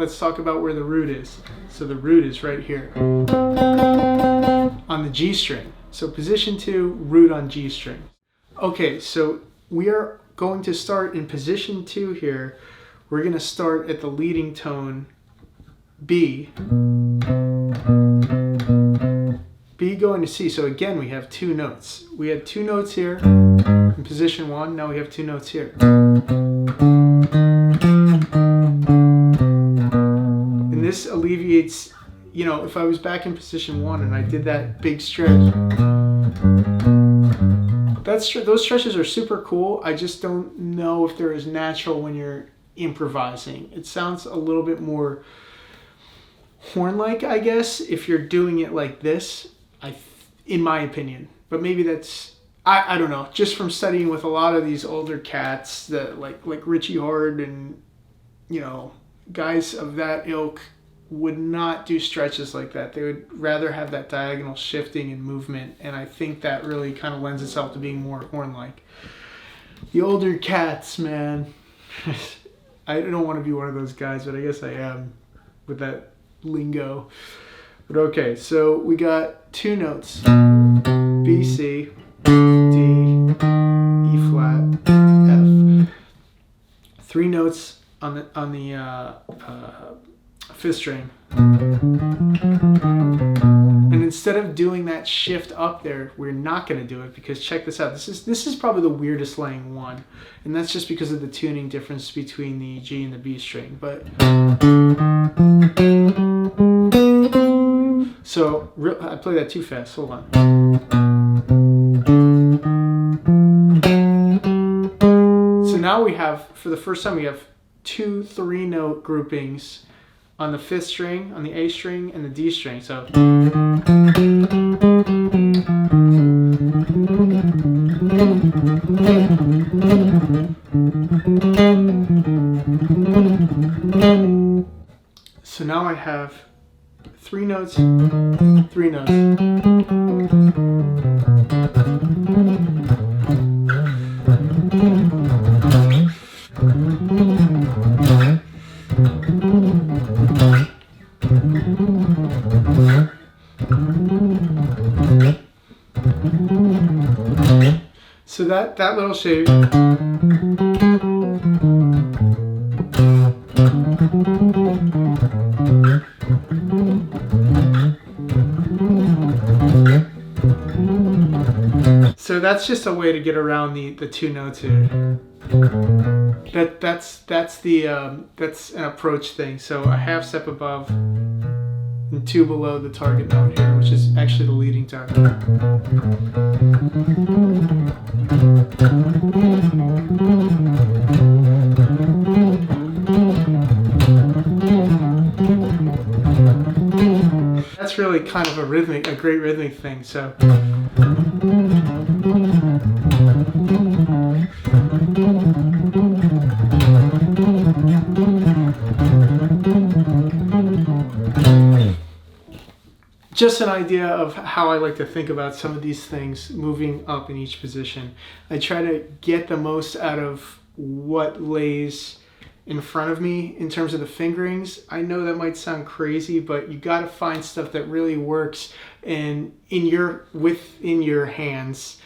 let's talk about where the root is. So the root is right here on the G string. So position 2, root on G string. Okay, so we are going to start in position 2 here. We're going to start at the leading tone B. B going to C. So again, we have 2 notes. We had 2 notes here in position 1. Now we have 2 notes here. And this alleviates, you know, if I was back in position 1 and I did that big stretch, those stretches are super cool. I just don't know if they're as natural when you're improvising. It sounds a little bit more horn-like, I guess, if you're doing it like this, in my opinion. But maybe that's, I don't know, just from studying with a lot of these older cats that like Richie Hard and, you know, guys of that ilk would not do stretches like that. They would rather have that diagonal shifting and movement, and I think that really kind of lends itself to being more horn-like. The older cats, man. I don't want to be one of those guys, but I guess I am with that lingo. But okay, so we got 2 notes, B, C, D, E flat, F. 3 notes on the 5th string. And instead of doing that shift up there, we're not going to do it, because check this out. This is probably the weirdest laying one, and that's just because of the tuning difference between the G and the B string. But so I play that too fast. Hold on. So now we have, for the first time, we have 2 3-note groupings on the 5th string, on the A string, and the D string. So now I have 3 notes, 3 notes. So that little shape. So that's just a way to get around the 2 notes here. That's an approach thing. So a half step above and 2 below the target note here, which is actually the leading tone. That's really kind of a great rhythmic thing. So just an idea of how I like to think about some of these things moving up in each position. I try to get the most out of what lays in front of me in terms of the fingerings. I know that might sound crazy, but you got to find stuff that really works within your hands.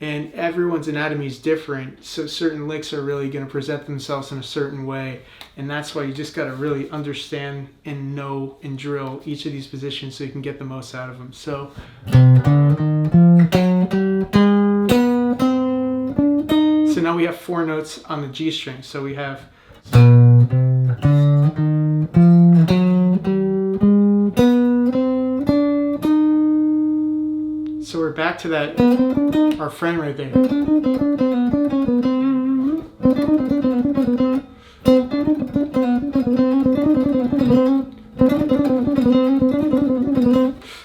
And everyone's anatomy is different, so certain licks are really going to present themselves in a certain way, and that's why you just got to really understand and know and drill each of these positions so you can get the most out of them. So now we have 4 notes on the G string. So we have so we're back to that, our friend right there.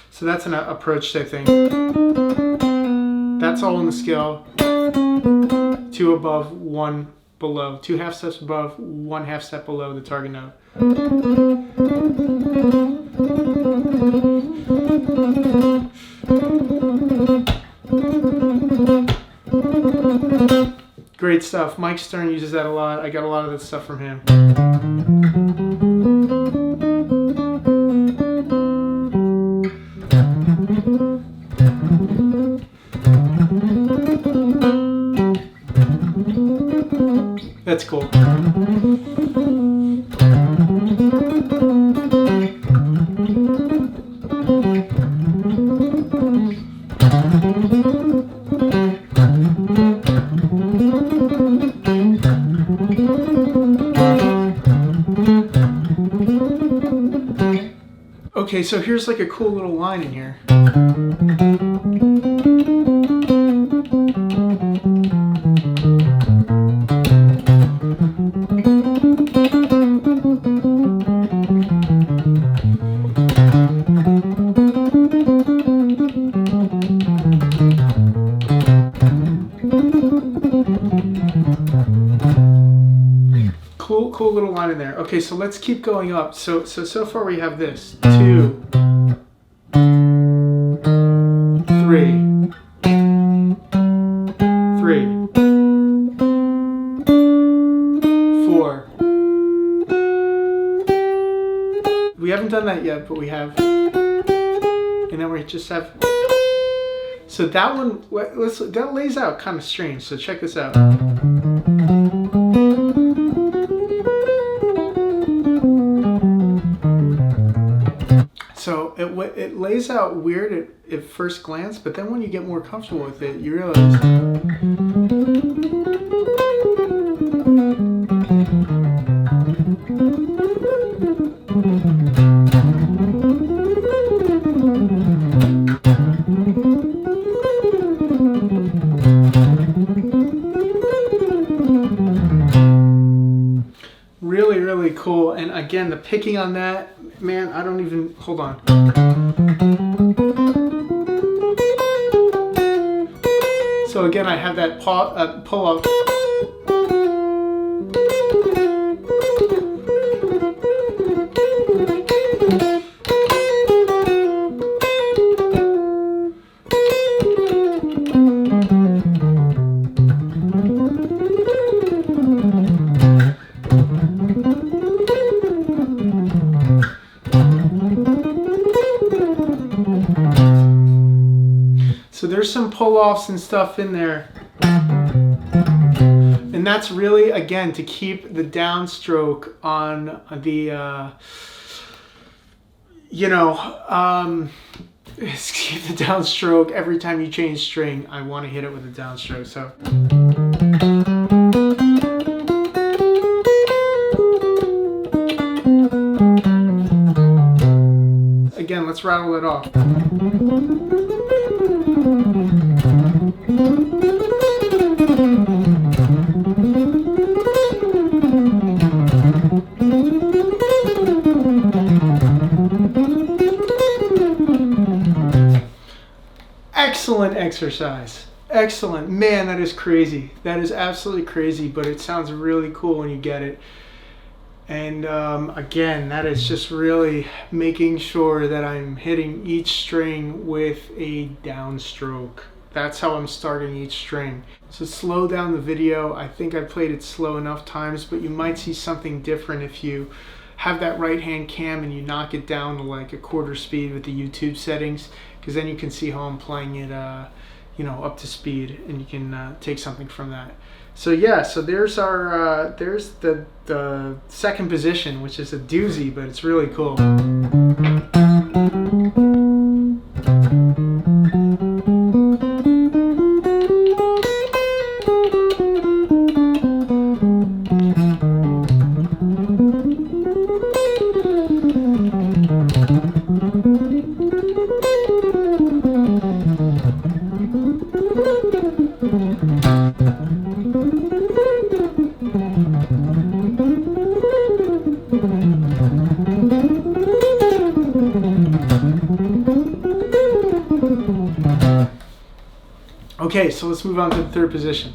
So that's an approach type thing. That's all in the scale. 2 above, 1 below. 2 half steps above, 1 half step below the target note. Great stuff. Mike Stern uses that a lot. I got a lot of that stuff from him. That's cool. Okay, so here's like a cool little line in here. Cool little line in there. Okay, so let's keep going up. So far we have this 2, 3, 4. We haven't done that yet, but we have. And then we just have. So that one, that lays out kind of strange. So check this out. So it lays out weird at first glance, but then when you get more comfortable with it, you realize. Really, really cool. And again, the picking on that, man, I don't even, hold on. So again, I have that pull up. So there's some pull-offs and stuff in there. And that's really, again, to keep the downstroke on the, keep the downstroke every time you change string. I want to hit it with a downstroke, so. Again, let's rattle it off. Excellent exercise. Excellent. Man, that is crazy. That is absolutely crazy, but it sounds really cool when you get it. And again, that is just really making sure that I'm hitting each string with a downstroke. That's how I'm starting each string. So slow down the video. I think I played it slow enough times, but you might see something different if you have that right hand cam and you knock it down to like a quarter speed with the YouTube settings, because then you can see how I'm playing it up to speed, and you can take something from that. So yeah, so there's our there's the second position, which is a doozy, but it's really cool. Okay, so let's move on to the third position.